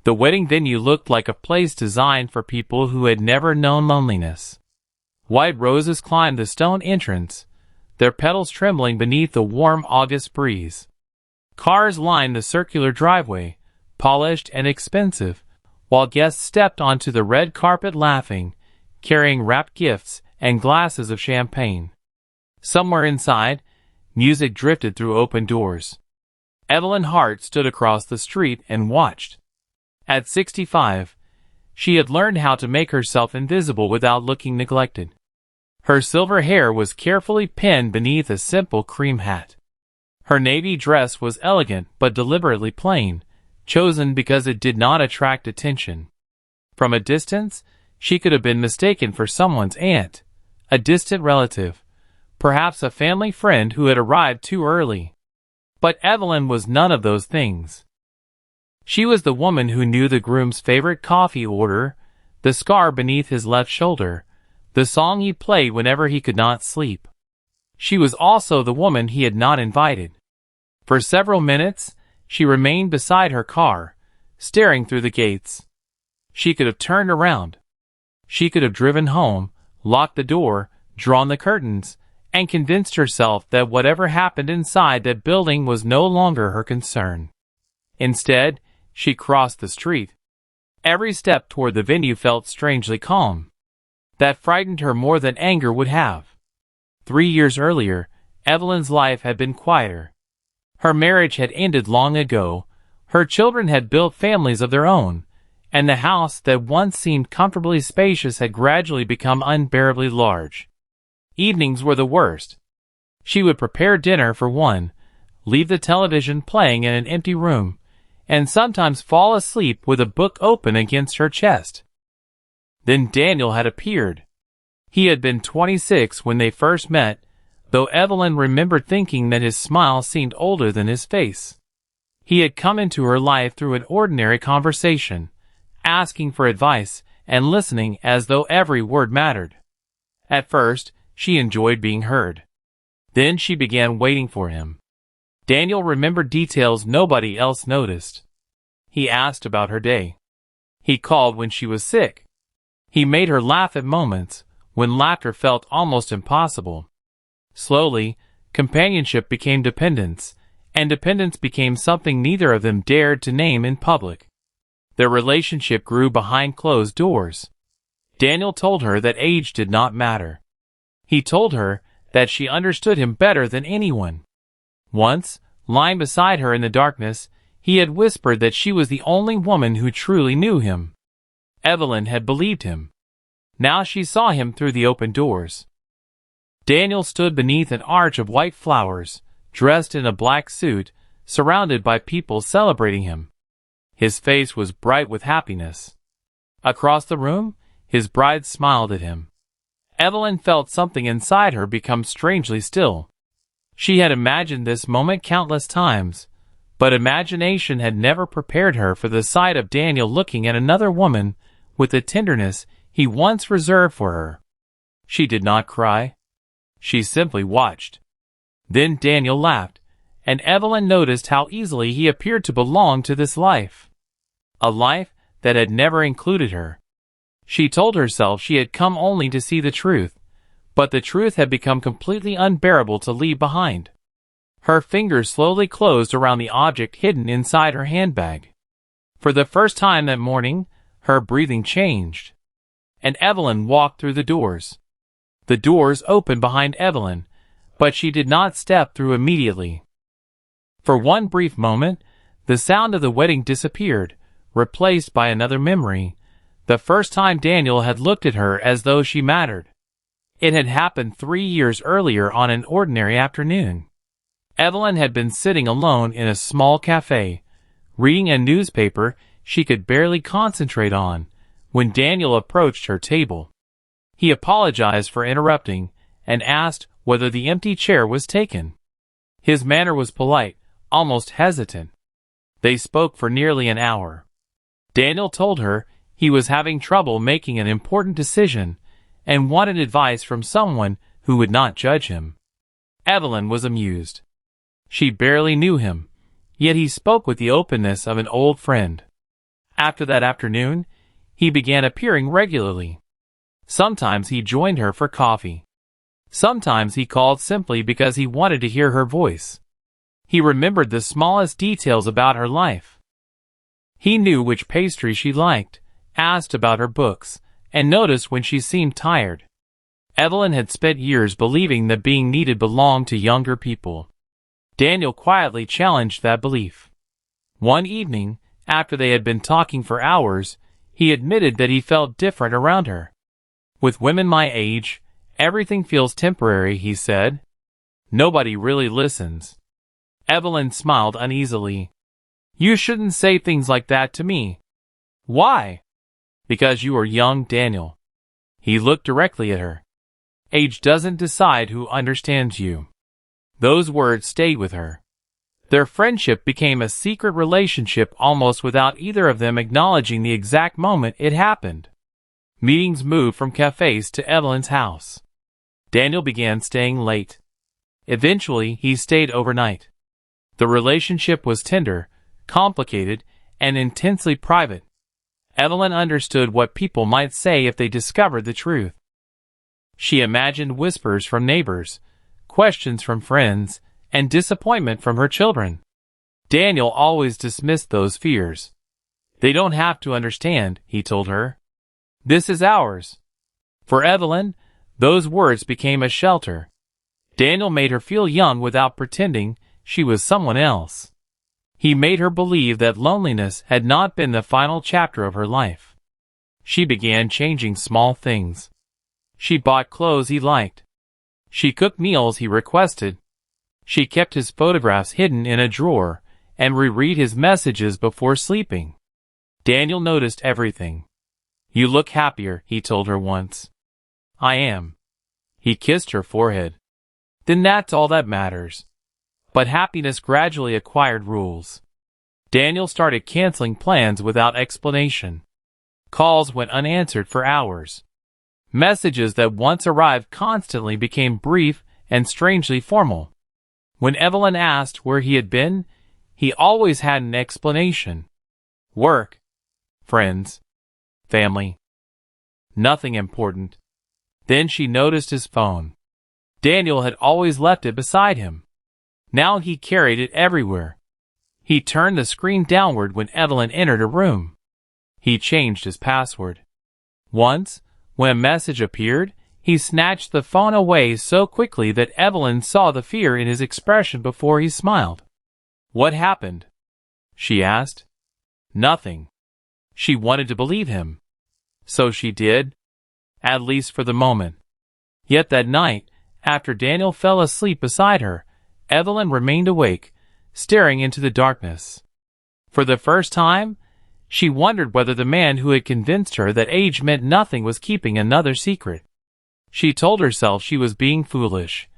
The wedding venue looked like a place designed for people who had never known loneliness. White roses climbed the stone entrance, their petals trembling beneath the warm August breeze. Cars lined the circular driveway, polished and expensive, while guests stepped onto the red carpet laughing, carrying wrapped gifts and glasses of champagne. Somewhere inside, music drifted through open doors. Evelyn Hart stood across the street and watched. At 65, she had learned how to make herself invisible without looking neglected. Her silver hair was carefully pinned beneath a simple cream hat. Her navy dress was elegant but deliberately plain, chosen because it did not attract attention. From a distance, she could have been mistaken for someone's aunt, a distant relative, perhaps a family friend who had arrived too early. But Evelyn was none of those things. She was the woman who knew the groom's favorite coffee order, the scar beneath his left shoulder, the song he played whenever he could not sleep. She was also the woman he had not invited. For several minutes, she remained beside her car, staring through the gates. She could have turned around. She could have driven home, locked the door, drawn the curtains, and convinced herself that whatever happened inside that building was no longer her concern. Instead, she crossed the street. Every step toward the venue felt strangely calm. That frightened her more than anger would have. 3 years earlier, Evelyn's life had been quieter. Her marriage had ended long ago, her children had built families of their own, and the house that once seemed comfortably spacious had gradually become unbearably large. Evenings were the worst. She would prepare dinner for one, leave the television playing in an empty room, and sometimes fall asleep with a book open against her chest. Then Daniel had appeared. He had been 26 when they first met, though Evelyn remembered thinking that his smile seemed older than his face. He had come into her life through an ordinary conversation, asking for advice and listening as though every word mattered. At first, she enjoyed being heard. Then she began waiting for him. Daniel remembered details nobody else noticed. He asked about her day. He called when she was sick. He made her laugh at moments when laughter felt almost impossible. Slowly, companionship became dependence, and dependence became something neither of them dared to name in public. Their relationship grew behind closed doors. Daniel told her that age did not matter. He told her that she understood him better than anyone. Once, lying beside her in the darkness, he had whispered that she was the only woman who truly knew him. Evelyn had believed him. Now she saw him through the open doors. Daniel stood beneath an arch of white flowers, dressed in a black suit, surrounded by people celebrating him. His face was bright with happiness. Across the room, his bride smiled at him. Evelyn felt something inside her become strangely still. She had imagined this moment countless times, but imagination had never prepared her for the sight of Daniel looking at another woman with the tenderness he once reserved for her. She did not cry. She simply watched. Then Daniel laughed, and Evelyn noticed how easily he appeared to belong to this life. A life that had never included her. She told herself she had come only to see the truth, but the truth had become completely unbearable to leave behind. Her fingers slowly closed around the object hidden inside her handbag. For the first time that morning, her breathing changed. And Evelyn walked through the doors. The doors opened behind Evelyn, but she did not step through immediately. For one brief moment, the sound of the wedding disappeared, replaced by another memory, the first time Daniel had looked at her as though she mattered. It had happened 3 years earlier on an ordinary afternoon. Evelyn had been sitting alone in a small cafe, reading a newspaper she could barely concentrate on, when Daniel approached her table. He apologized for interrupting and asked whether the empty chair was taken. His manner was polite, almost hesitant. They spoke for nearly an hour. Daniel told her he was having trouble making an important decision and wanted advice from someone who would not judge him. Evelyn was amused. She barely knew him, yet he spoke with the openness of an old friend. After that afternoon, he began appearing regularly. Sometimes he joined her for coffee. Sometimes he called simply because he wanted to hear her voice. He remembered the smallest details about her life. He knew which pastry she liked, asked about her books, and noticed when she seemed tired. Evelyn had spent years believing that being needed belonged to younger people. Daniel quietly challenged that belief. One evening, after they had been talking for hours, he admitted that he felt different around her. "With women my age, everything feels temporary," he said. "Nobody really listens." Evelyn smiled uneasily. "You shouldn't say things like that to me." "Why?" "Because you are young, Daniel." He looked directly at her. "Age doesn't decide who understands you." Those words stayed with her. Their friendship became a secret relationship almost without either of them acknowledging the exact moment it happened. Meetings moved from cafes to Evelyn's house. Daniel began staying late. Eventually, he stayed overnight. The relationship was tender, complicated, and intensely private. Evelyn understood what people might say if they discovered the truth. She imagined whispers from neighbors, questions from friends, and disappointment from her children. Daniel always dismissed those fears. "They don't have to understand," he told her. "This is ours." For Evelyn, those words became a shelter. Daniel made her feel young without pretending she was someone else. He made her believe that loneliness had not been the final chapter of her life. She began changing small things. She bought clothes he liked. She cooked meals he requested. She kept his photographs hidden in a drawer and reread his messages before sleeping. Daniel noticed everything. "You look happier," he told her once. "I am." He kissed her forehead. "Then that's all that matters." But happiness gradually acquired rules. Daniel started canceling plans without explanation. Calls went unanswered for hours. Messages that once arrived constantly became brief and strangely formal. When Evelyn asked where he had been, he always had an explanation. Work, friends, family. Nothing important. Then she noticed his phone. Daniel had always left it beside him. Now he carried it everywhere. He turned the screen downward when Evelyn entered a room. He changed his password. Once, when a message appeared, he snatched the phone away so quickly that Evelyn saw the fear in his expression before he smiled. "What happened?" she asked. "Nothing." She wanted to believe him. So she did, at least for the moment. Yet that night, after Daniel fell asleep beside her, Evelyn remained awake, staring into the darkness. For the first time, she wondered whether the man who had convinced her that age meant nothing was keeping another secret. She told herself she was being foolish,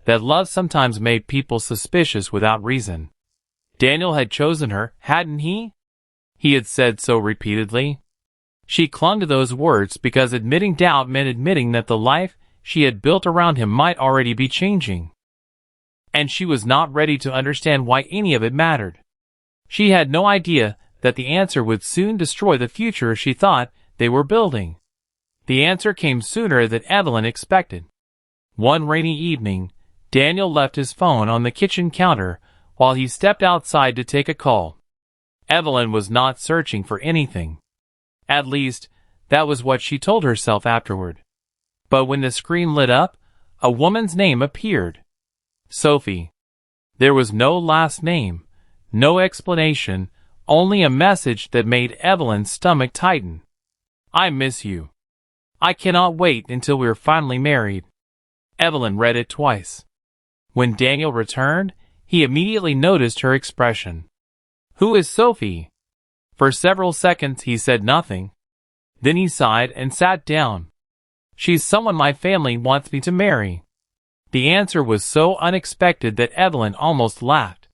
that love sometimes made people suspicious without reason. Daniel had chosen her, hadn't he? He had said so repeatedly. She clung to those words because admitting doubt meant admitting that the life she had built around him might already be changing. And she was not ready to understand why any of it mattered. She had no idea that the answer would soon destroy the future she thought they were building. The answer came sooner than Evelyn expected. One rainy evening, Daniel left his phone on the kitchen counter while he stepped outside to take a call. Evelyn was not searching for anything. At least, that was what she told herself afterward. But when the screen lit up, a woman's name appeared. Sophie. There was no last name, no explanation, only a message that made Evelyn's stomach tighten. "I miss you. I cannot wait until we are finally married." Evelyn read it twice. When Daniel returned, he immediately noticed her expression. "Who is Sophie?" For several seconds he said nothing. Then he sighed and sat down. "She's someone my family wants me to marry." The answer was so unexpected that Evelyn almost laughed.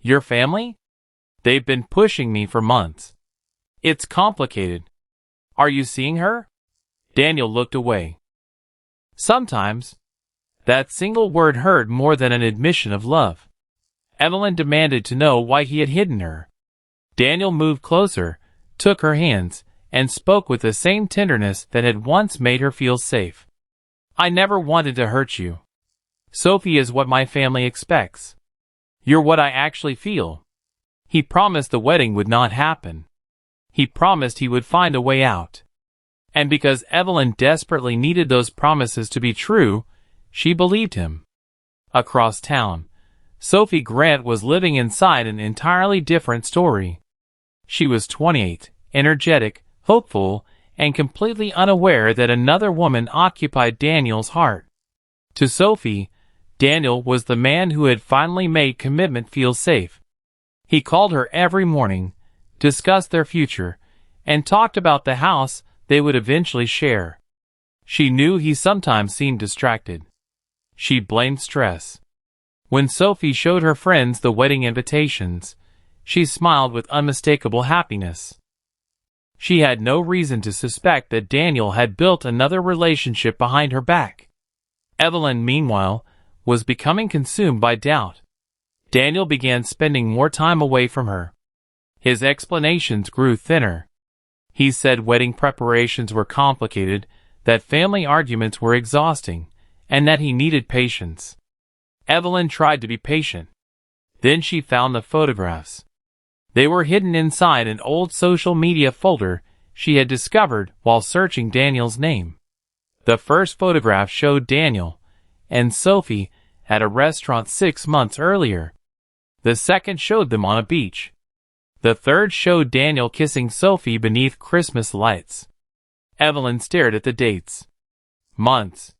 "Your family? They've been pushing me for months. It's complicated. Are you seeing her?" Daniel looked away. Sometimes, that single word hurt more than an admission of love. Evelyn demanded to know why he had hidden her. Daniel moved closer, took her hands, and spoke with the same tenderness that had once made her feel safe. "I never wanted to hurt you. Sophie is what my family expects. You're what I actually feel." He promised the wedding would not happen. He promised he would find a way out. And because Evelyn desperately needed those promises to be true, she believed him. Across town, Sophie Grant was living inside an entirely different story. She was 28, energetic, hopeful, and completely unaware that another woman occupied Daniel's heart. To Sophie, Daniel was the man who had finally made commitment feel safe. He called her every morning, discussed their future, and talked about the house they would eventually share. She knew he sometimes seemed distracted. She blamed stress. When Sophie showed her friends the wedding invitations, she smiled with unmistakable happiness. She had no reason to suspect that Daniel had built another relationship behind her back. Evelyn, meanwhile, was becoming consumed by doubt. Daniel began spending more time away from her. His explanations grew thinner. He said wedding preparations were complicated, that family arguments were exhausting, and that he needed patience. Evelyn tried to be patient. Then she found the photographs. They were hidden inside an old social media folder she had discovered while searching Daniel's name. The first photograph showed Daniel and Sophie at a restaurant 6 months earlier. The second showed them on a beach. The third showed Daniel kissing Sophie beneath Christmas lights. Evelyn stared at the dates. Months.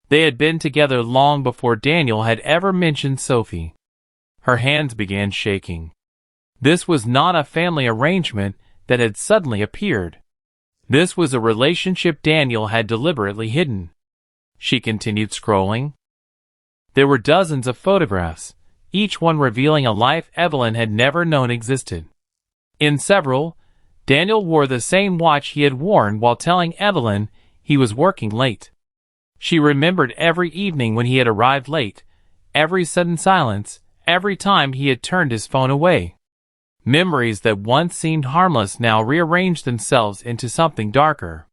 They had been together long before Daniel had ever mentioned Sophie. Her hands began shaking. This was not a family arrangement that had suddenly appeared. This was a relationship Daniel had deliberately hidden. She continued scrolling. There were dozens of photographs, each one revealing a life Evelyn had never known existed. In several, Daniel wore the same watch he had worn while telling Evelyn he was working late. She remembered every evening when he had arrived late, every sudden silence, every time he had turned his phone away. Memories that once seemed harmless now rearranged themselves into something darker.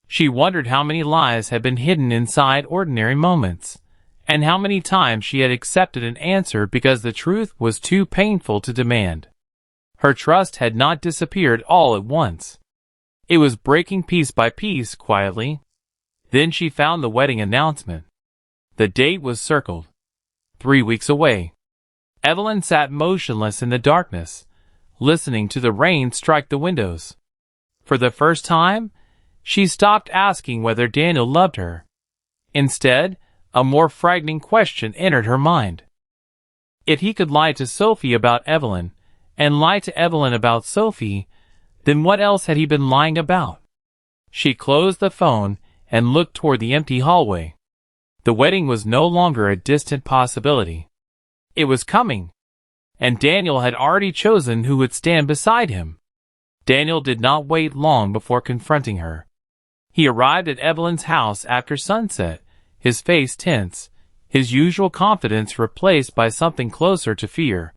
She wondered how many lies had been hidden inside ordinary moments, and how many times she had accepted an answer because the truth was too painful to demand. Her trust had not disappeared all at once. It was breaking piece by piece quietly. Then she found the wedding announcement. The date was circled. 3 weeks away. Evelyn sat motionless in the darkness, listening to the rain strike the windows. For the first time, she stopped asking whether Daniel loved her. Instead, a more frightening question entered her mind. If he could lie to Sophie about Evelyn, and lie to Evelyn about Sophie, then what else had he been lying about? She closed the phone and looked toward the empty hallway. The wedding was no longer a distant possibility. It was coming. And Daniel had already chosen who would stand beside him. Daniel did not wait long before confronting her. He arrived at Evelyn's house after sunset, his face tense, his usual confidence replaced by something closer to fear.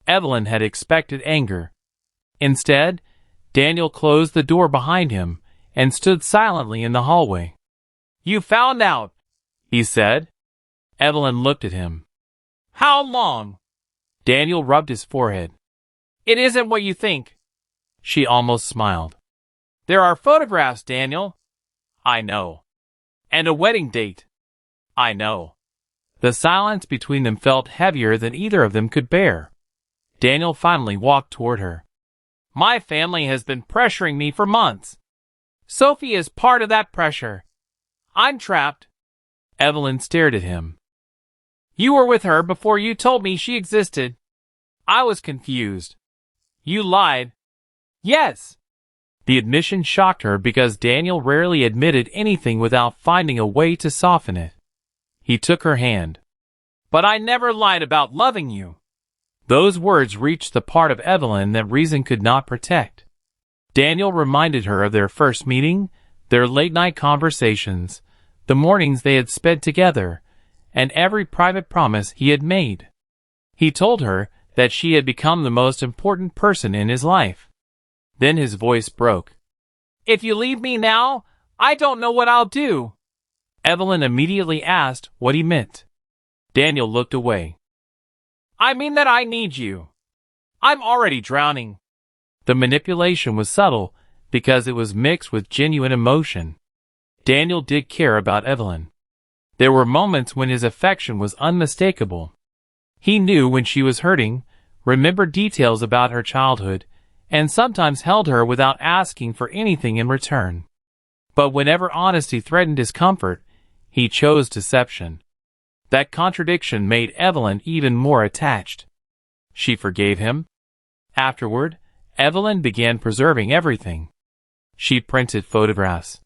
Evelyn had expected anger. Instead, Daniel closed the door behind him and stood silently in the hallway. "You found out," he said. Evelyn looked at him. "How long?" Daniel rubbed his forehead. "It isn't what you think." She almost smiled. "There are photographs, Daniel." "I know." "And a wedding date." "I know." The silence between them felt heavier than either of them could bear. Daniel finally walked toward her. "My family has been pressuring me for months. Sophie is part of that pressure. I'm trapped." Evelyn stared at him. "You were with her before you told me she existed. I was confused. You lied." "Yes." The admission shocked her because Daniel rarely admitted anything without finding a way to soften it. He took her hand. "But I never lied about loving you." Those words reached the part of Evelyn that reason could not protect. Daniel reminded her of their first meeting, their late-night conversations, the mornings they had spent together, and every private promise he had made. He told her that she had become the most important person in his life. Then his voice broke. "If you leave me now, I don't know what I'll do." Evelyn immediately asked what he meant. Daniel looked away. "I mean that I need you. I'm already drowning." The manipulation was subtle because it was mixed with genuine emotion. Daniel did care about Evelyn. There were moments when his affection was unmistakable. He knew when she was hurting, remembered details about her childhood, and sometimes held her without asking for anything in return. But whenever honesty threatened his comfort, he chose deception. That contradiction made Evelyn even more attached. She forgave him. Afterward, Evelyn began preserving everything. She printed photographs.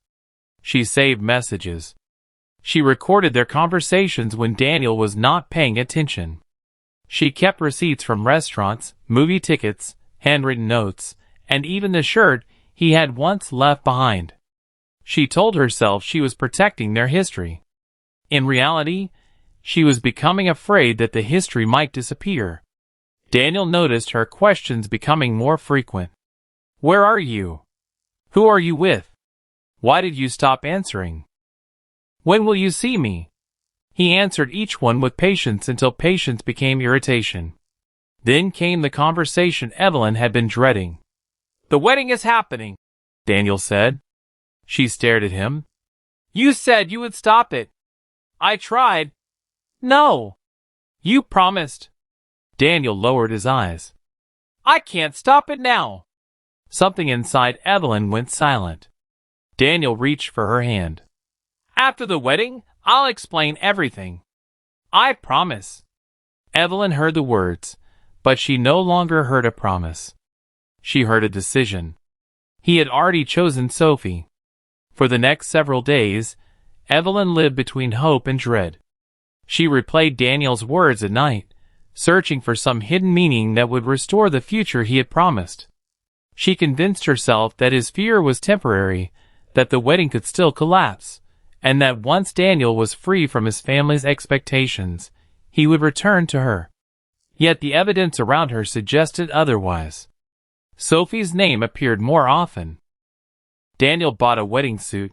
She saved messages. She recorded their conversations when Daniel was not paying attention. She kept receipts from restaurants, movie tickets, handwritten notes, and even the shirt he had once left behind. She told herself she was protecting their history. In reality, she was becoming afraid that the history might disappear. Daniel noticed her questions becoming more frequent. "Where are you? Who are you with? Why did you stop answering? When will you see me?" He answered each one with patience until patience became irritation. Then came the conversation Evelyn had been dreading. "The wedding is happening," Daniel said. She stared at him. "You said you would stop it." "I tried." "No." "You promised." Daniel lowered his eyes. "I can't stop it now." Something inside Evelyn went silent. Daniel reached for her hand. "After the wedding, I'll explain everything. I promise." Evelyn heard the words, but she no longer heard a promise. She heard a decision. He had already chosen Sophie. For the next several days, Evelyn lived between hope and dread. She replayed Daniel's words at night, searching for some hidden meaning that would restore the future he had promised. She convinced herself that his fear was temporary, that the wedding could still collapse, and that once Daniel was free from his family's expectations, he would return to her. Yet the evidence around her suggested otherwise. Sophie's name appeared more often. Daniel bought a wedding suit.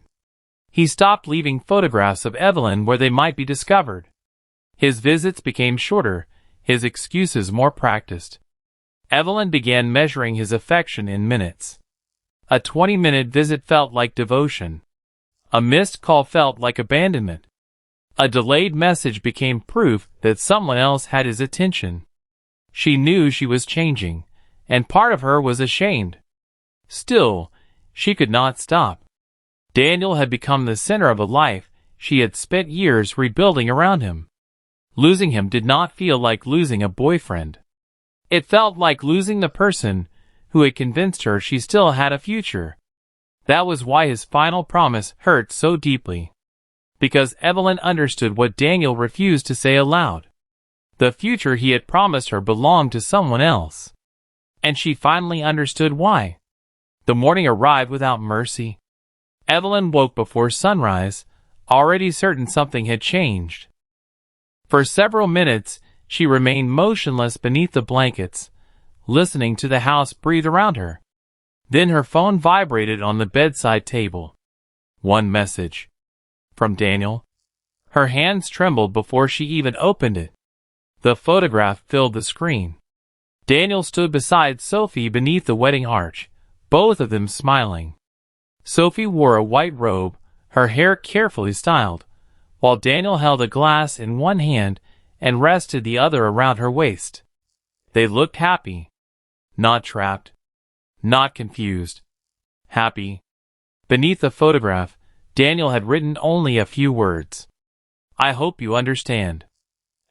He stopped leaving photographs of Evelyn where they might be discovered. His visits became shorter, his excuses more practiced. Evelyn began measuring his affection in minutes. A 20-minute visit felt like devotion. A missed call felt like abandonment. A delayed message became proof that someone else had his attention. She knew she was changing, and part of her was ashamed. Still, she could not stop. Daniel had become the center of a life she had spent years rebuilding around him. Losing him did not feel like losing a boyfriend. It felt like losing the person who had convinced her she still had a future. That was why his final promise hurt so deeply. Because Evelyn understood what Daniel refused to say aloud. The future he had promised her belonged to someone else. And she finally understood why. The morning arrived without mercy. Evelyn woke before sunrise, already certain something had changed. For several minutes, she remained motionless beneath the blankets, listening to the house breathe around her. Then her phone vibrated on the bedside table. One message. From Daniel. Her hands trembled before she even opened it. The photograph filled the screen. Daniel stood beside Sophie beneath the wedding arch, both of them smiling. Sophie wore a white robe, her hair carefully styled, while Daniel held a glass in one hand and rested the other around her waist. They looked happy. Not trapped. Not confused. Happy. Beneath the photograph, Daniel had written only a few words. "I hope you understand."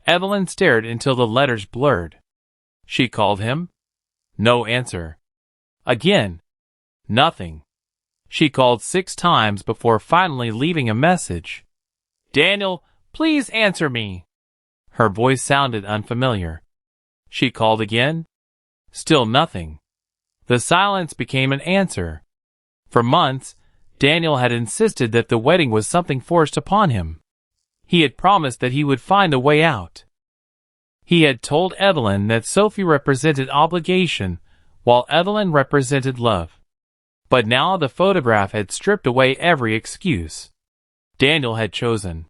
Evelyn stared until the letters blurred. She called him. No answer. Again. Nothing. She called 6 times before finally leaving a message. "Daniel, please answer me." Her voice sounded unfamiliar. She called again. Still nothing. The silence became an answer. For months, Daniel had insisted that the wedding was something forced upon him. He had promised that he would find a way out. He had told Evelyn that Sophie represented obligation, while Evelyn represented love. But now the photograph had stripped away every excuse. Daniel had chosen.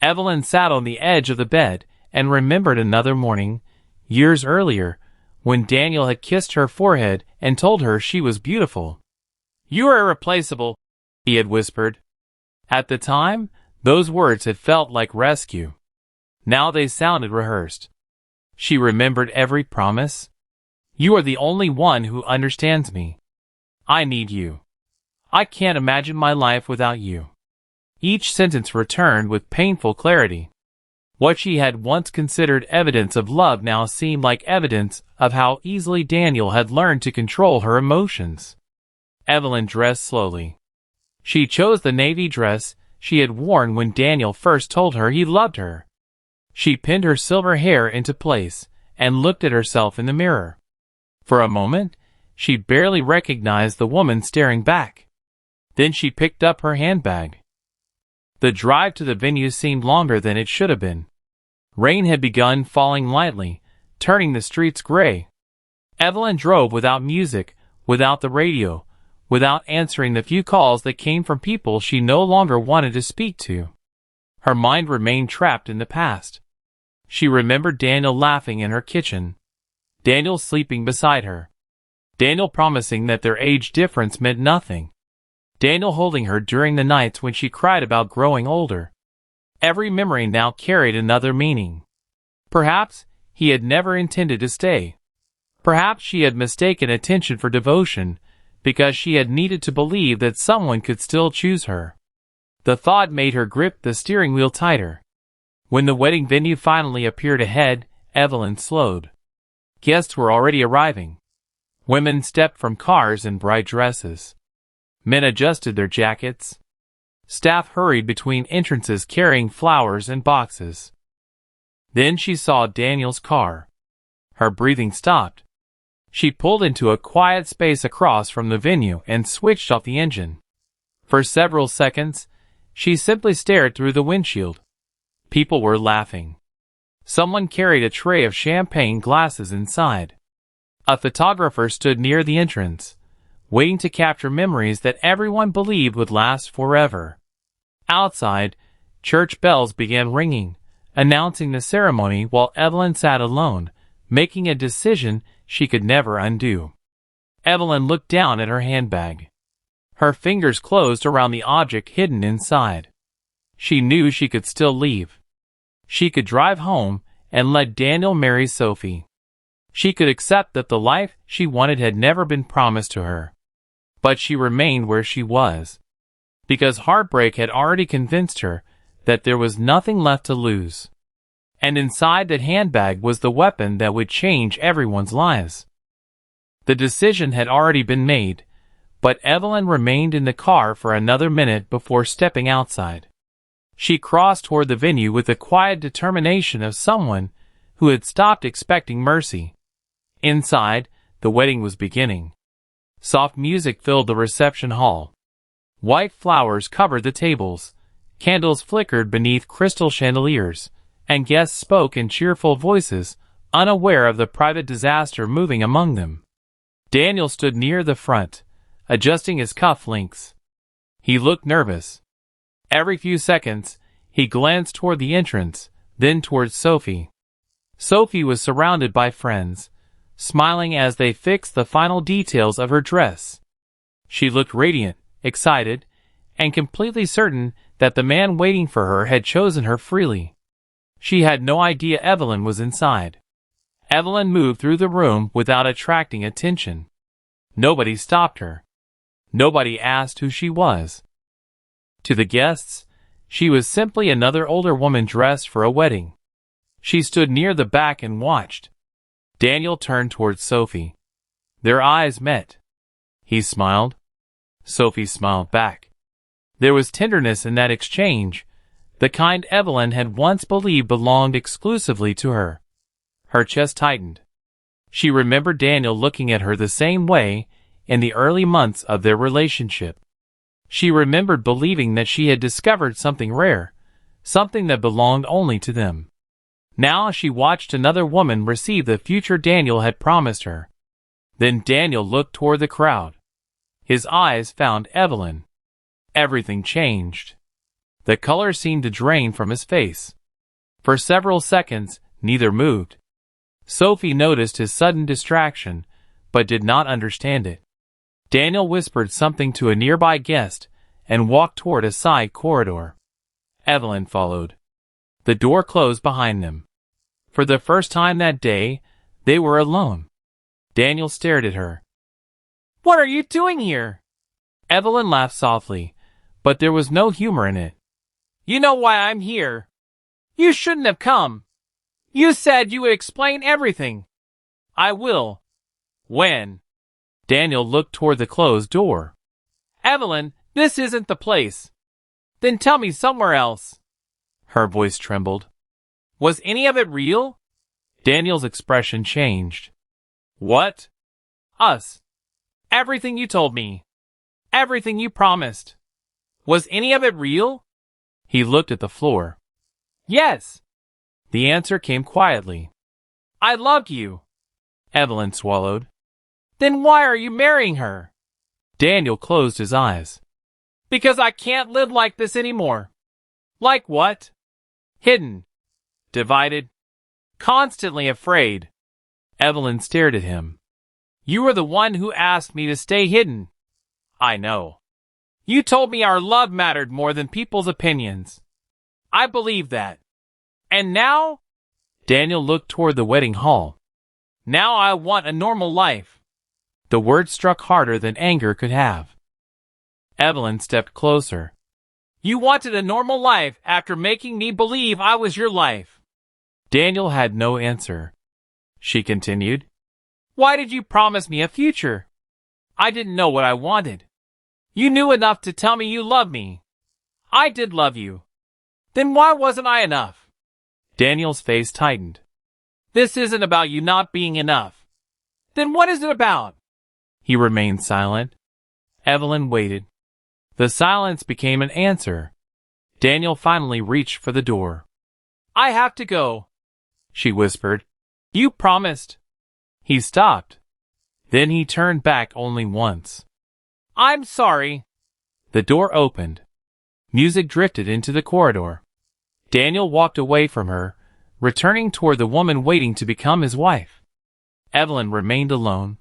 Evelyn sat on the edge of the bed and remembered another morning, years earlier, when Daniel had kissed her forehead and told her she was beautiful. "You are irreplaceable," he had whispered. At the time, those words had felt like rescue. Now they sounded rehearsed. She remembered every promise. "You are the only one who understands me. I need you. I can't imagine my life without you." Each sentence returned with painful clarity. What she had once considered evidence of love now seemed like evidence of how easily Daniel had learned to control her emotions. Evelyn dressed slowly. She chose the navy dress she had worn when Daniel first told her he loved her. She pinned her silver hair into place and looked at herself in the mirror. For a moment, she barely recognized the woman staring back. Then she picked up her handbag. The drive to the venue seemed longer than it should have been. Rain had begun falling lightly, turning the streets gray. Evelyn drove without music, without the radio, without answering the few calls that came from people she no longer wanted to speak to. Her mind remained trapped in the past. She remembered Daniel laughing in her kitchen, Daniel sleeping beside her, Daniel promising that their age difference meant nothing, Daniel holding her during the nights when she cried about growing older. Every memory now carried another meaning. Perhaps he had never intended to stay. Perhaps she had mistaken attention for devotion, because she had needed to believe that someone could still choose her. The thought made her grip the steering wheel tighter. When the wedding venue finally appeared ahead, Evelyn slowed. Guests were already arriving. Women stepped from cars in bright dresses. Men adjusted their jackets. Staff hurried between entrances carrying flowers and boxes. Then she saw Daniel's car. Her breathing stopped. She pulled into a quiet space across from the venue and switched off the engine. For several seconds, she simply stared through the windshield. People were laughing. Someone carried a tray of champagne glasses inside. A photographer stood near the entrance, waiting to capture memories that everyone believed would last forever. Outside, church bells began ringing, announcing the ceremony while Evelyn sat alone, making a decision she could never undo. Evelyn looked down at her handbag. Her fingers closed around the object hidden inside. She knew she could still leave. She could drive home and let Daniel marry Sophie. She could accept that the life she wanted had never been promised to her. But she remained where she was, because heartbreak had already convinced her that there was nothing left to lose. And inside that handbag was the weapon that would change everyone's lives. The decision had already been made, but Evelyn remained in the car for another minute before stepping outside. She crossed toward the venue with the quiet determination of someone who had stopped expecting mercy. Inside, the wedding was beginning. Soft music filled the reception hall. White flowers covered the tables, candles flickered beneath crystal chandeliers, and guests spoke in cheerful voices, unaware of the private disaster moving among them. Daniel stood near the front, adjusting his cufflinks. He looked nervous. Every few seconds, he glanced toward the entrance, then toward Sophie. Sophie was surrounded by friends, smiling as they fixed the final details of her dress. She looked radiant, excited, and completely certain that the man waiting for her had chosen her freely. She had no idea Evelyn was inside. Evelyn moved through the room without attracting attention. Nobody stopped her. Nobody asked who she was. To the guests, she was simply another older woman dressed for a wedding. She stood near the back and watched. Daniel turned towards Sophie. Their eyes met. He smiled. Sophie smiled back. There was tenderness in that exchange, the kind Evelyn had once believed belonged exclusively to her. Her chest tightened. She remembered Daniel looking at her the same way in the early months of their relationship. She remembered believing that she had discovered something rare, something that belonged only to them. Now she watched another woman receive the future Daniel had promised her. Then Daniel looked toward the crowd. His eyes found Evelyn. Everything changed. The color seemed to drain from his face. For several seconds, neither moved. Sophie noticed his sudden distraction, but did not understand it. Daniel whispered something to a nearby guest and walked toward a side corridor. Evelyn followed. The door closed behind them. For the first time that day, they were alone. Daniel stared at her. "What are you doing here?" Evelyn laughed softly, but there was no humor in it. "You know why I'm here. You shouldn't have come. You said you would explain everything." "I will." "When?" Daniel looked toward the closed door. "Evelyn, this isn't the place." "Then tell me somewhere else." Her voice trembled. "Was any of it real?" Daniel's expression changed. "What?" "Us. Everything you told me. Everything you promised. Was any of it real?" He looked at the floor. "Yes." The answer came quietly. "I loved you." Evelyn swallowed. "Then why are you marrying her?" Daniel closed his eyes. "Because I can't live like this anymore." "Like what?" "Hidden. Divided. Constantly afraid." Evelyn stared at him. "You were the one who asked me to stay hidden." "I know. You told me our love mattered more than people's opinions. I believe that. And now?" Daniel looked toward the wedding hall. "Now I want a normal life." The word struck harder than anger could have. Evelyn stepped closer. "You wanted a normal life after making me believe I was your life." Daniel had no answer. She continued. "Why did you promise me a future? I didn't know what I wanted. You knew enough to tell me you loved me. I did love you. Then why wasn't I enough?" Daniel's face tightened. "This isn't about you not being enough. Then what is it about?" He remained silent. Evelyn waited. The silence became an answer. Daniel finally reached for the door. "I have to go," she whispered. "You promised." He stopped. Then he turned back only once. "I'm sorry." The door opened. Music drifted into the corridor. Daniel walked away from her, returning toward the woman waiting to become his wife. Evelyn remained alone.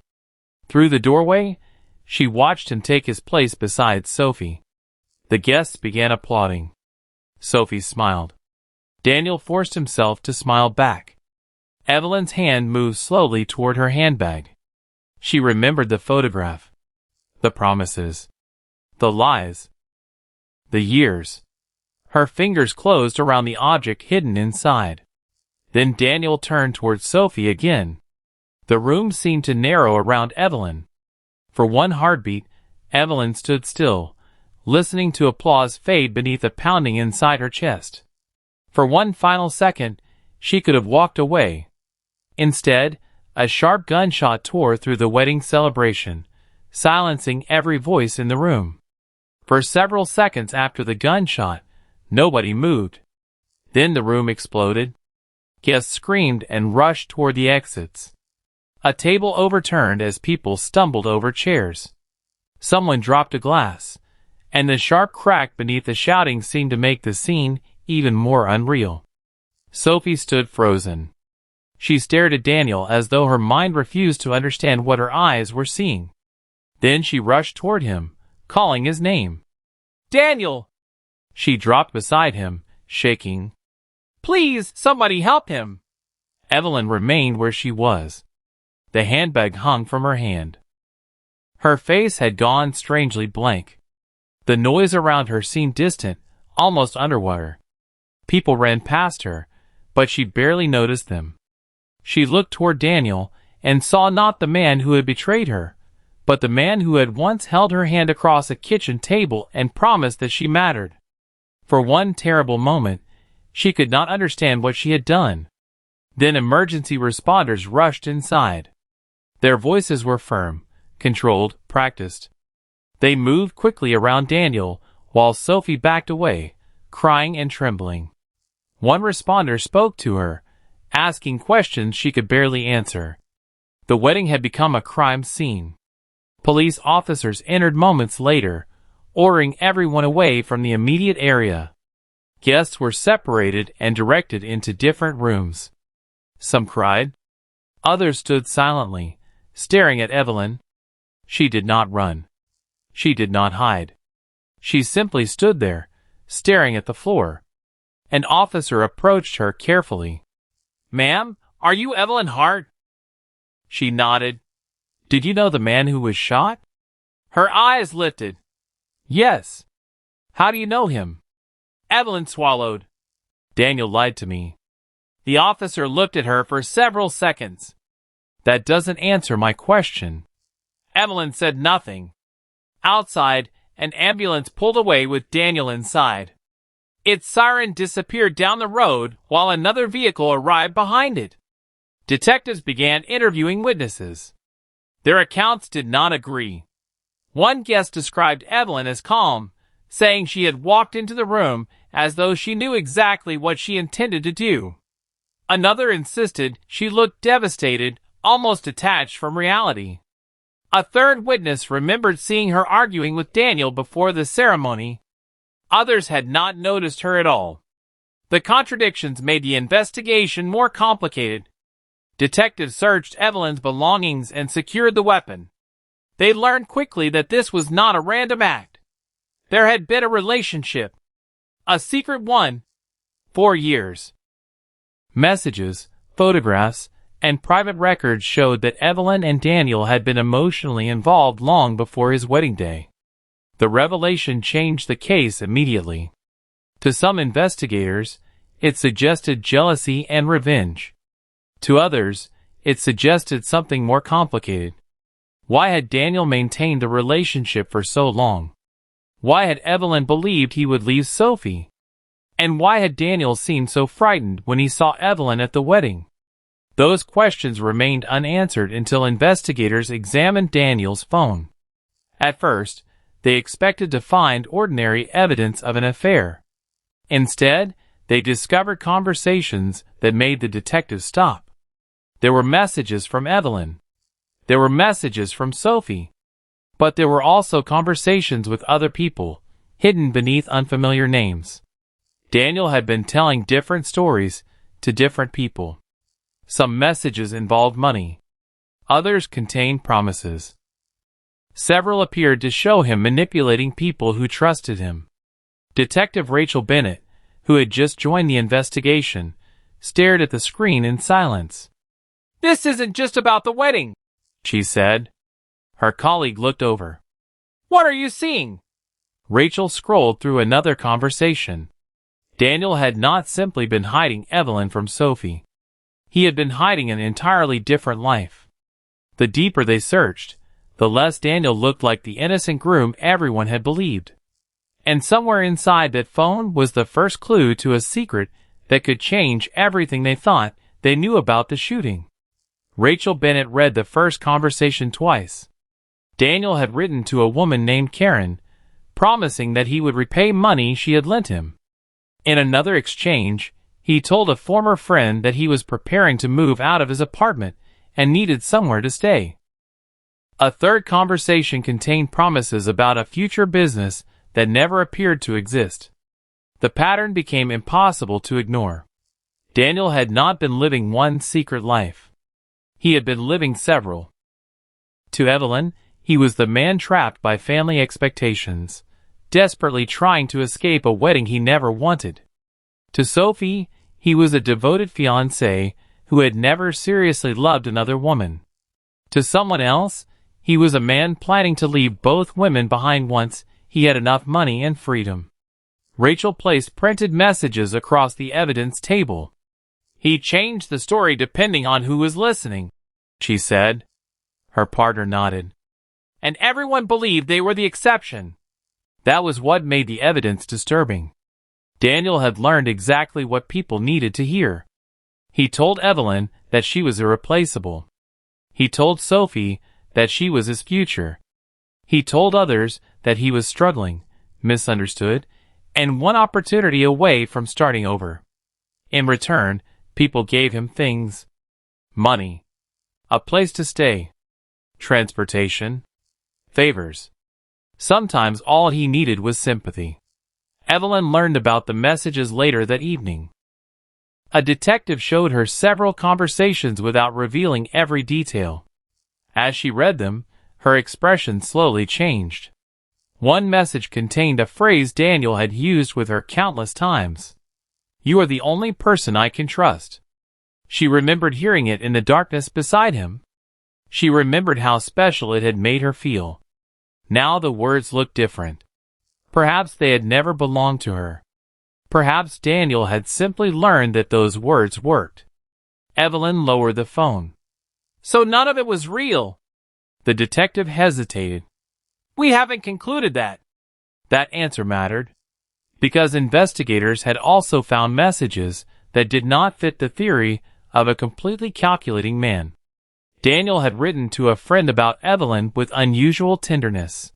Through the doorway, she watched him take his place beside Sophie. The guests began applauding. Sophie smiled. Daniel forced himself to smile back. Evelyn's hand moved slowly toward her handbag. She remembered the photograph, the promises, the lies, the years. Her fingers closed around the object hidden inside. Then Daniel turned toward Sophie again. The room seemed to narrow around Evelyn. For one heartbeat, Evelyn stood still, listening to applause fade beneath a pounding inside her chest. For one final second, she could have walked away. Instead, a sharp gunshot tore through the wedding celebration, silencing every voice in the room. For several seconds after the gunshot, nobody moved. Then the room exploded. Guests screamed and rushed toward the exits. A table overturned as people stumbled over chairs. Someone dropped a glass, and the sharp crack beneath the shouting seemed to make the scene even more unreal. Sophie stood frozen. She stared at Daniel as though her mind refused to understand what her eyes were seeing. Then she rushed toward him, calling his name. "Daniel!" She dropped beside him, shaking. "Please, somebody help him!" Evelyn remained where she was. The handbag hung from her hand. Her face had gone strangely blank. The noise around her seemed distant, almost underwater. People ran past her, but she barely noticed them. She looked toward Daniel and saw not the man who had betrayed her, but the man who had once held her hand across a kitchen table and promised that she mattered. For one terrible moment, she could not understand what she had done. Then emergency responders rushed inside. Their voices were firm, controlled, practiced. They moved quickly around Daniel, while Sophie backed away, crying and trembling. One responder spoke to her, asking questions she could barely answer. The wedding had become a crime scene. Police officers entered moments later, ordering everyone away from the immediate area. Guests were separated and directed into different rooms. Some cried. Others stood silently, staring at Evelyn. She did not run. She did not hide. She simply stood there, staring at the floor. An officer approached her carefully. "Ma'am, are you Evelyn Hart?" She nodded. "Did you know the man who was shot?" Her eyes lifted. "Yes." "How do you know him?" Evelyn swallowed. "Daniel lied to me." The officer looked at her for several seconds. "That doesn't answer my question." Evelyn said nothing. Outside, an ambulance pulled away with Daniel inside. Its siren disappeared down the road while another vehicle arrived behind it. Detectives began interviewing witnesses. Their accounts did not agree. One guest described Evelyn as calm, saying she had walked into the room as though she knew exactly what she intended to do. Another insisted she looked devastated, almost detached from reality. A third witness remembered seeing her arguing with Daniel before the ceremony. Others had not noticed her at all. The contradictions made the investigation more complicated. Detectives searched Evelyn's belongings and secured the weapon. They learned quickly that this was not a random act. There had been a relationship. A secret one. 4 years. Messages, photographs, and private records showed that Evelyn and Daniel had been emotionally involved long before his wedding day. The revelation changed the case immediately. To some investigators, it suggested jealousy and revenge. To others, it suggested something more complicated. Why had Daniel maintained the relationship for so long? Why had Evelyn believed he would leave Sophie? And why had Daniel seemed so frightened when he saw Evelyn at the wedding? Those questions remained unanswered until investigators examined Daniel's phone. At first, they expected to find ordinary evidence of an affair. Instead, they discovered conversations that made the detectives stop. There were messages from Evelyn. There were messages from Sophie. But there were also conversations with other people, hidden beneath unfamiliar names. Daniel had been telling different stories to different people. Some messages involved money. Others contained promises. Several appeared to show him manipulating people who trusted him. Detective Rachel Bennett, who had just joined the investigation, stared at the screen in silence. "This isn't just about the wedding," she said. Her colleague looked over. "What are you seeing?" Rachel scrolled through another conversation. Daniel had not simply been hiding Evelyn from Sophie. He had been hiding an entirely different life. The deeper they searched, the less Daniel looked like the innocent groom everyone had believed. And somewhere inside that phone was the first clue to a secret that could change everything they thought they knew about the shooting. Rachel Bennett read the first conversation twice. Daniel had written to a woman named Karen, promising that he would repay money she had lent him. In another exchange, he told a former friend that he was preparing to move out of his apartment and needed somewhere to stay. A third conversation contained promises about a future business that never appeared to exist. The pattern became impossible to ignore. Daniel had not been living one secret life. He had been living several. To Evelyn, he was the man trapped by family expectations, desperately trying to escape a wedding he never wanted. To Sophie, he was a devoted fiancé who had never seriously loved another woman. To someone else, he was a man planning to leave both women behind once he had enough money and freedom. Rachel placed printed messages across the evidence table. "He changed the story depending on who was listening," she said. Her partner nodded. "And everyone believed they were the exception." That was what made the evidence disturbing. Daniel had learned exactly what people needed to hear. He told Evelyn that she was irreplaceable. He told Sophie that she was his future. He told others that he was struggling, misunderstood, and one opportunity away from starting over. In return, people gave him things. Money. A place to stay. Transportation. favors. Sometimes all he needed was sympathy. Evelyn learned about the messages later that evening. A detective showed her several conversations without revealing every detail. As she read them, her expression slowly changed. One message contained a phrase Daniel had used with her countless times. "You are the only person I can trust." She remembered hearing it in the darkness beside him. She remembered how special it had made her feel. Now the words looked different. Perhaps they had never belonged to her. Perhaps Daniel had simply learned that those words worked. Evelyn lowered the phone. "So none of it was real?" The detective hesitated. "We haven't concluded that." That answer mattered, because investigators had also found messages that did not fit the theory of a completely calculating man. Daniel had written to a friend about Evelyn with unusual tenderness.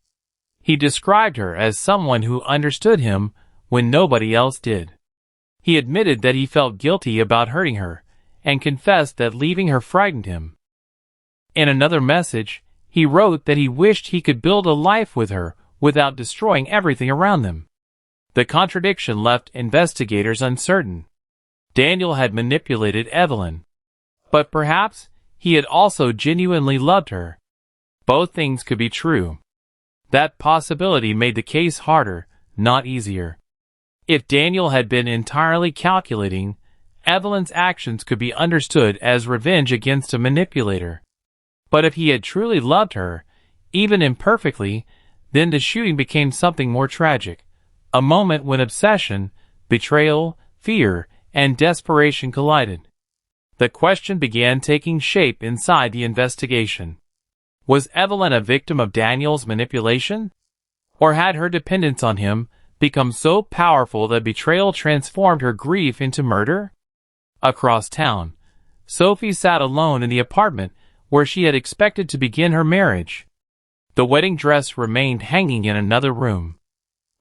He described her as someone who understood him when nobody else did. He admitted that he felt guilty about hurting her, and confessed that leaving her frightened him. In another message, he wrote that he wished he could build a life with her without destroying everything around them. The contradiction left investigators uncertain. Daniel had manipulated Evelyn, but perhaps he had also genuinely loved her. Both things could be true. That possibility made the case harder, not easier. If Daniel had been entirely calculating, Evelyn's actions could be understood as revenge against a manipulator. But if he had truly loved her, even imperfectly, then the shooting became something more tragic. A moment when obsession, betrayal, fear, and desperation collided. The question began taking shape inside the investigation. Was Evelyn a victim of Daniel's manipulation? Or had her dependence on him become so powerful that betrayal transformed her grief into murder? Across town, Sophie sat alone in the apartment where she had expected to begin her marriage. The wedding dress remained hanging in another room.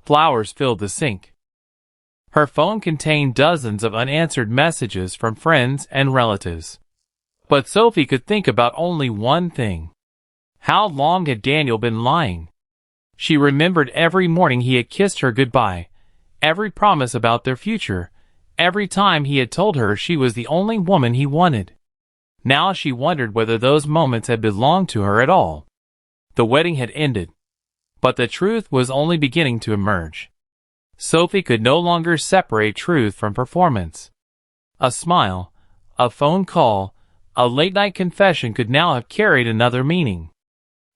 Flowers filled the sink. Her phone contained dozens of unanswered messages from friends and relatives. But Sophie could think about only one thing. How long had Daniel been lying? She remembered every morning he had kissed her goodbye, every promise about their future, every time he had told her she was the only woman he wanted. Now she wondered whether those moments had belonged to her at all. The wedding had ended, but the truth was only beginning to emerge. Sophie could no longer separate truth from performance. A smile, a phone call, a late-night confession could now have carried another meaning.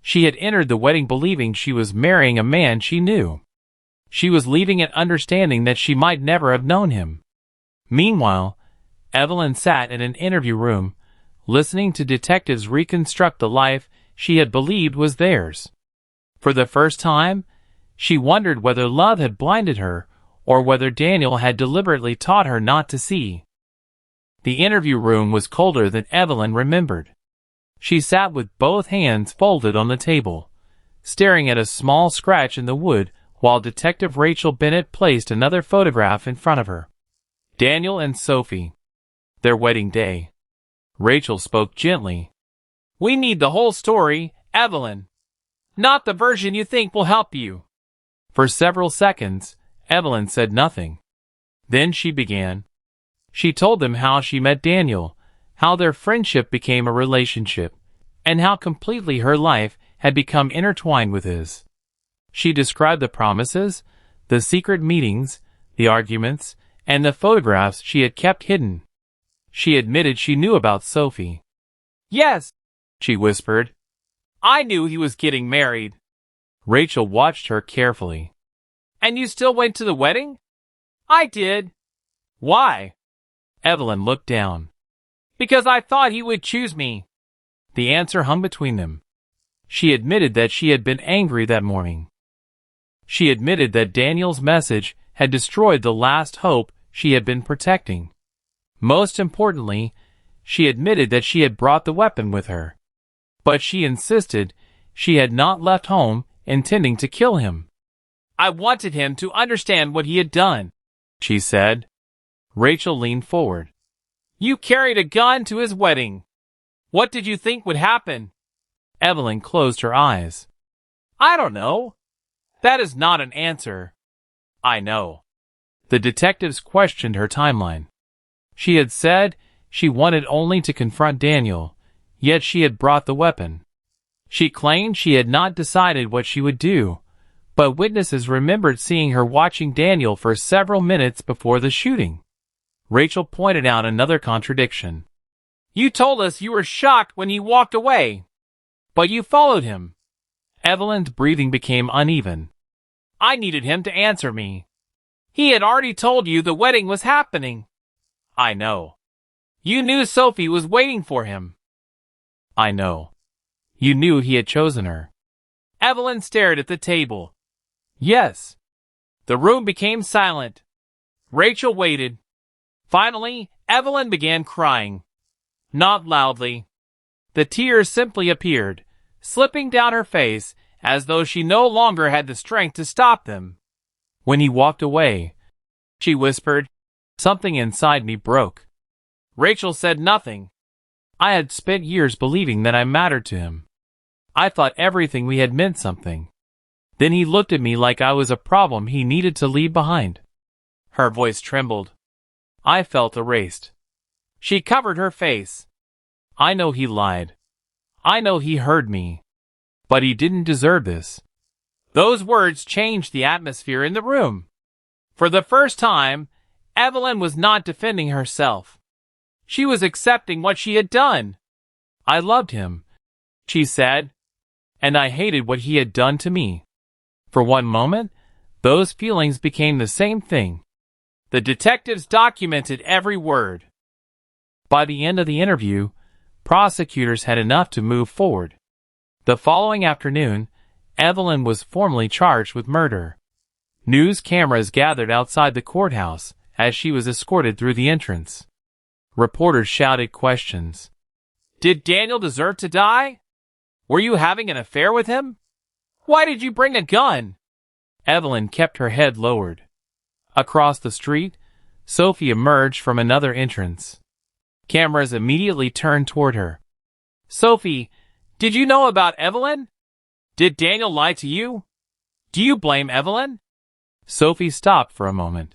She had entered the wedding believing she was marrying a man she knew. She was leaving it understanding that she might never have known him. Meanwhile, Evelyn sat in an interview room, listening to detectives reconstruct the life she had believed was theirs. For the first time, she wondered whether love had blinded her, or whether Daniel had deliberately taught her not to see. The interview room was colder than Evelyn remembered. She sat with both hands folded on the table, staring at a small scratch in the wood while Detective Rachel Bennett placed another photograph in front of her. Daniel and Sophie. Their wedding day. Rachel spoke gently. "We need the whole story, Evelyn. Not the version you think will help you." For several seconds, Evelyn said nothing. Then she began. She told them how she met Daniel, how their friendship became a relationship, and how completely her life had become intertwined with his. She described the promises, the secret meetings, the arguments, and the photographs she had kept hidden. She admitted she knew about Sophie. "Yes," she whispered. "I knew he was getting married." Rachel watched her carefully. "And you still went to the wedding?" "I did." "Why?" Evelyn looked down. "Because I thought he would choose me." The answer hung between them. She admitted that she had been angry that morning. She admitted that Daniel's message had destroyed the last hope she had been protecting. Most importantly, she admitted that she had brought the weapon with her. But she insisted she had not left home intending to kill him. "I wanted him to understand what he had done," she said. Rachel leaned forward. "You carried a gun to his wedding. What did you think would happen?" Evelyn closed her eyes. I don't know. That is not an answer. I know. The detectives questioned her timeline. She had said she wanted only to confront Daniel, yet she had brought the weapon. She claimed she had not decided what she would do, but witnesses remembered seeing her watching Daniel for several minutes before the shooting. Rachel pointed out another contradiction. You told us you were shocked when he walked away, but you followed him. Evelyn's breathing became uneven. I needed him to answer me. He had already told you the wedding was happening. I know. You knew Sophie was waiting for him. I know. You knew he had chosen her. Evelyn stared at the table. Yes. The room became silent. Rachel waited. Finally, Evelyn began crying. Not loudly. The tears simply appeared, slipping down her face as though she no longer had the strength to stop them. When he walked away, she whispered, something inside me broke. Rachel said nothing. I had spent years believing that I mattered to him. I thought everything we had meant something. Then he looked at me like I was a problem he needed to leave behind. Her voice trembled. I felt erased. She covered her face. I know he lied. I know he hurt me. But he didn't deserve this. Those words changed the atmosphere in the room. For the first time, Evelyn was not defending herself. She was accepting what she had done. I loved him, she said, and I hated what he had done to me. For one moment, those feelings became the same thing. The detectives documented every word. By the end of the interview, prosecutors had enough to move forward. The following afternoon, Evelyn was formally charged with murder. News cameras gathered outside the courthouse as she was escorted through the entrance. Reporters shouted questions. Did Daniel deserve to die? Were you having an affair with him? Why did you bring a gun? Evelyn kept her head lowered. Across the street, Sophie emerged from another entrance. Cameras immediately turned toward her. Sophie, did you know about Evelyn? Did Daniel lie to you? Do you blame Evelyn? Sophie stopped for a moment.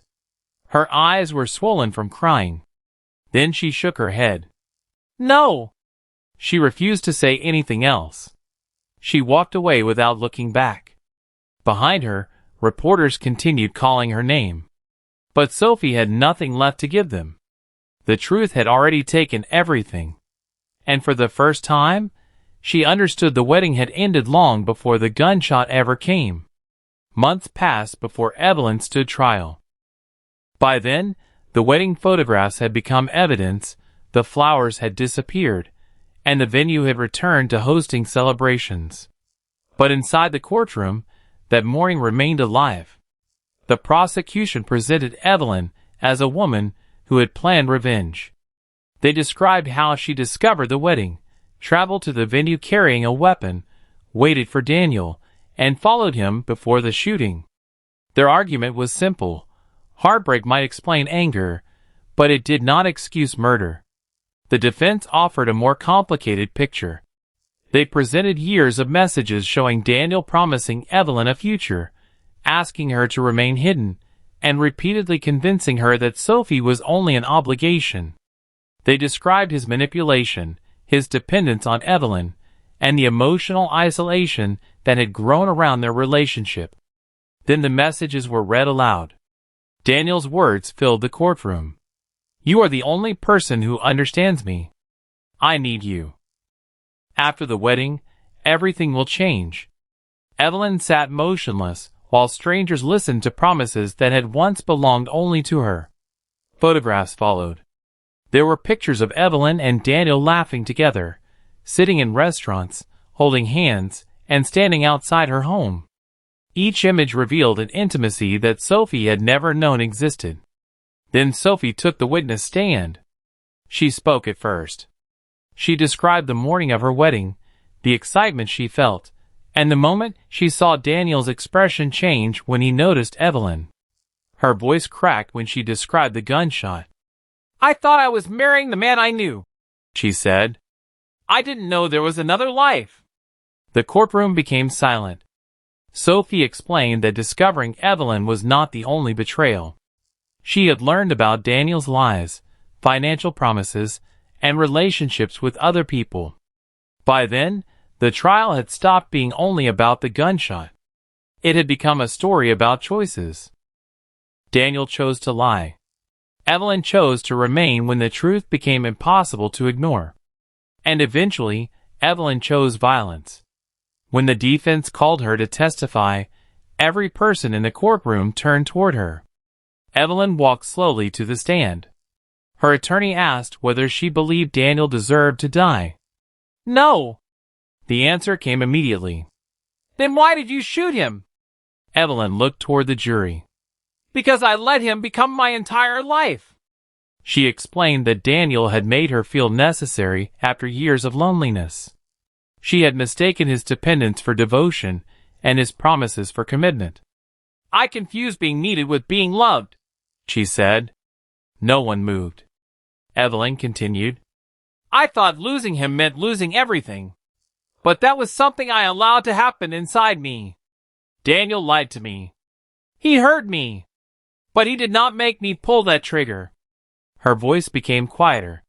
Her eyes were swollen from crying. Then she shook her head. No. She refused to say anything else. She walked away without looking back. Behind her, reporters continued calling her name. But Sophie had nothing left to give them. The truth had already taken everything. And for the first time, she understood the wedding had ended long before the gunshot ever came. Months passed before Evelyn stood trial. By then, the wedding photographs had become evidence, the flowers had disappeared, and the venue had returned to hosting celebrations. But inside the courtroom, that morning remained alive. The prosecution presented Evelyn as a woman who had planned revenge. They described how she discovered the wedding, traveled to the venue carrying a weapon, waited for Daniel, and followed him before the shooting. Their argument was simple. Heartbreak might explain anger, but it did not excuse murder. The defense offered a more complicated picture. They presented years of messages showing Daniel promising Evelyn a future, asking her to remain hidden, and repeatedly convincing her that Sophie was only an obligation. They described his manipulation, his dependence on Evelyn, and the emotional isolation that had grown around their relationship. Then the messages were read aloud. Daniel's words filled the courtroom. You are the only person who understands me. I need you. After the wedding, everything will change. Evelyn sat motionless, while strangers listened to promises that had once belonged only to her. Photographs followed. There were pictures of Evelyn and Daniel laughing together, sitting in restaurants, holding hands, and standing outside her home. Each image revealed an intimacy that Sophie had never known existed. Then Sophie took the witness stand. She spoke at first. She described the morning of her wedding, the excitement she felt, and the moment she saw Daniel's expression change when he noticed Evelyn. Her voice cracked when she described the gunshot. I thought I was marrying the man I knew, she said. I didn't know there was another life. The courtroom became silent. Sophie explained that discovering Evelyn was not the only betrayal. She had learned about Daniel's lies, financial promises, and relationships with other people. By then, the trial had stopped being only about the gunshot. It had become a story about choices. Daniel chose to lie. Evelyn chose to remain when the truth became impossible to ignore. And eventually, Evelyn chose violence. When the defense called her to testify, every person in the courtroom turned toward her. Evelyn walked slowly to the stand. Her attorney asked whether she believed Daniel deserved to die. "No." The answer came immediately. "Then why did you shoot him?" Evelyn looked toward the jury. "Because I let him become my entire life." She explained that Daniel had made her feel necessary after years of loneliness. She had mistaken his dependence for devotion and his promises for commitment. "I confused being needed with being loved," she said. No one moved. Evelyn continued. "I thought losing him meant losing everything. But that was something I allowed to happen inside me. Daniel lied to me. He hurt me. But he did not make me pull that trigger." Her voice became quieter.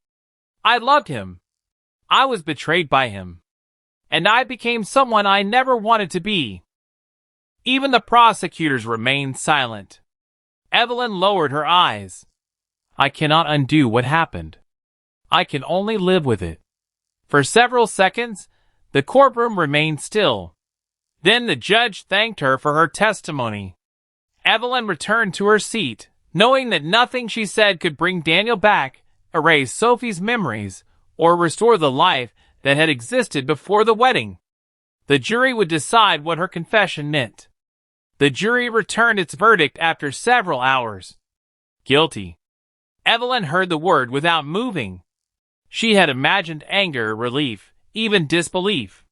"I loved him. I was betrayed by him. And I became someone I never wanted to be." Even the prosecutors remained silent. Evelyn lowered her eyes. "I cannot undo what happened. I can only live with it." For several seconds, the courtroom remained still. Then the judge thanked her for her testimony. Evelyn returned to her seat, knowing that nothing she said could bring Daniel back, erase Sophie's memories, or restore the life that had existed before the wedding. The jury would decide what her confession meant. The jury returned its verdict after several hours. Guilty. Evelyn heard the word without moving. She had imagined anger, relief, even disbelief.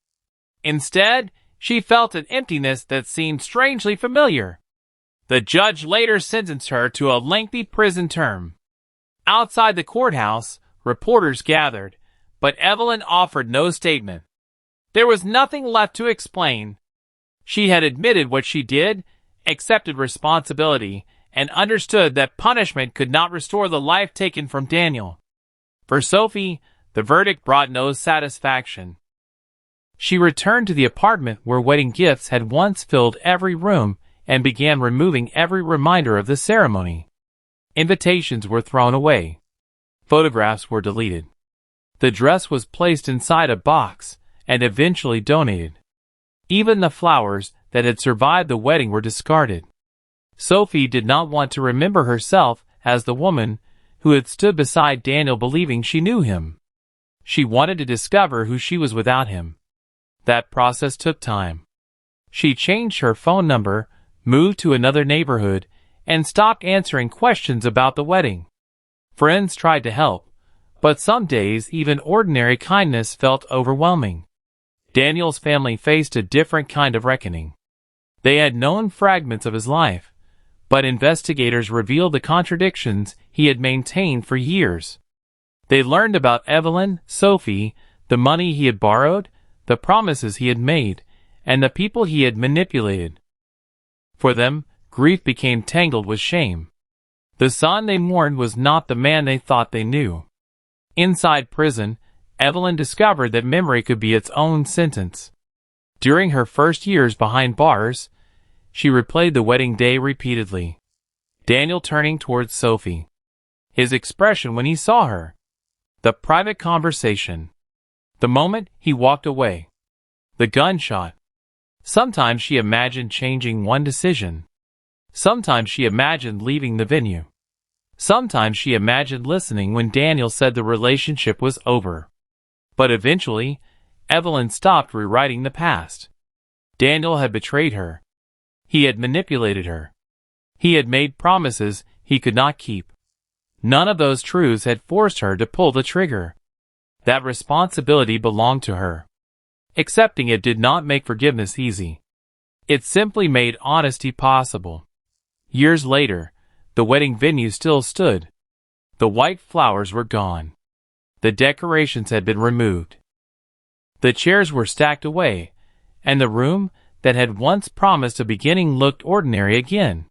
Instead, she felt an emptiness that seemed strangely familiar. The judge later sentenced her to a lengthy prison term. Outside the courthouse, reporters gathered, but Evelyn offered no statement. There was nothing left to explain. She had admitted what she did, accepted responsibility, and understood that punishment could not restore the life taken from Daniel. For Sophie, the verdict brought no satisfaction. She returned to the apartment where wedding gifts had once filled every room and began removing every reminder of the ceremony. Invitations were thrown away. Photographs were deleted. The dress was placed inside a box and eventually donated. Even the flowers that had survived the wedding were discarded. Sophie did not want to remember herself as the woman who had stood beside Daniel believing she knew him. She wanted to discover who she was without him. That process took time. She changed her phone number, moved to another neighborhood, and stopped answering questions about the wedding. Friends tried to help, but some days even ordinary kindness felt overwhelming. Daniel's family faced a different kind of reckoning. They had known fragments of his life, but investigators revealed the contradictions he had maintained for years. They learned about Evelyn, Sophie, the money he had borrowed, the promises he had made, and the people he had manipulated. For them, grief became tangled with shame. The son they mourned was not the man they thought they knew. Inside prison, Evelyn discovered that memory could be its own sentence. During her first years behind bars, she replayed the wedding day repeatedly. Daniel turning towards Sophie. His expression when he saw her. The private conversation. The moment he walked away. The gunshot. Sometimes she imagined changing one decision. Sometimes she imagined leaving the venue. Sometimes she imagined listening when Daniel said the relationship was over. But eventually, Evelyn stopped rewriting the past. Daniel had betrayed her. He had manipulated her. He had made promises he could not keep. None of those truths had forced her to pull the trigger. That responsibility belonged to her. Accepting it did not make forgiveness easy. It simply made honesty possible. Years later, the wedding venue still stood. The white flowers were gone. The decorations had been removed. The chairs were stacked away, and the room that had once promised a beginning looked ordinary again.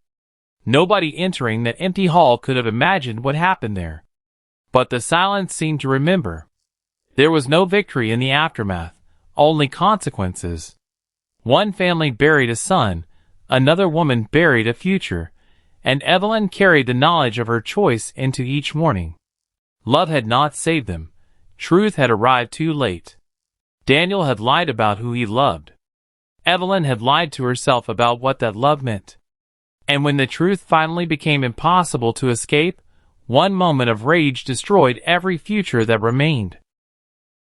Nobody entering that empty hall could have imagined what happened there. But the silence seemed to remember. There was no victory in the aftermath, only consequences. One family buried a son, another woman buried a future, and Evelyn carried the knowledge of her choice into each morning. Love had not saved them. Truth had arrived too late. Daniel had lied about who he loved. Evelyn had lied to herself about what that love meant. And when the truth finally became impossible to escape, one moment of rage destroyed every future that remained.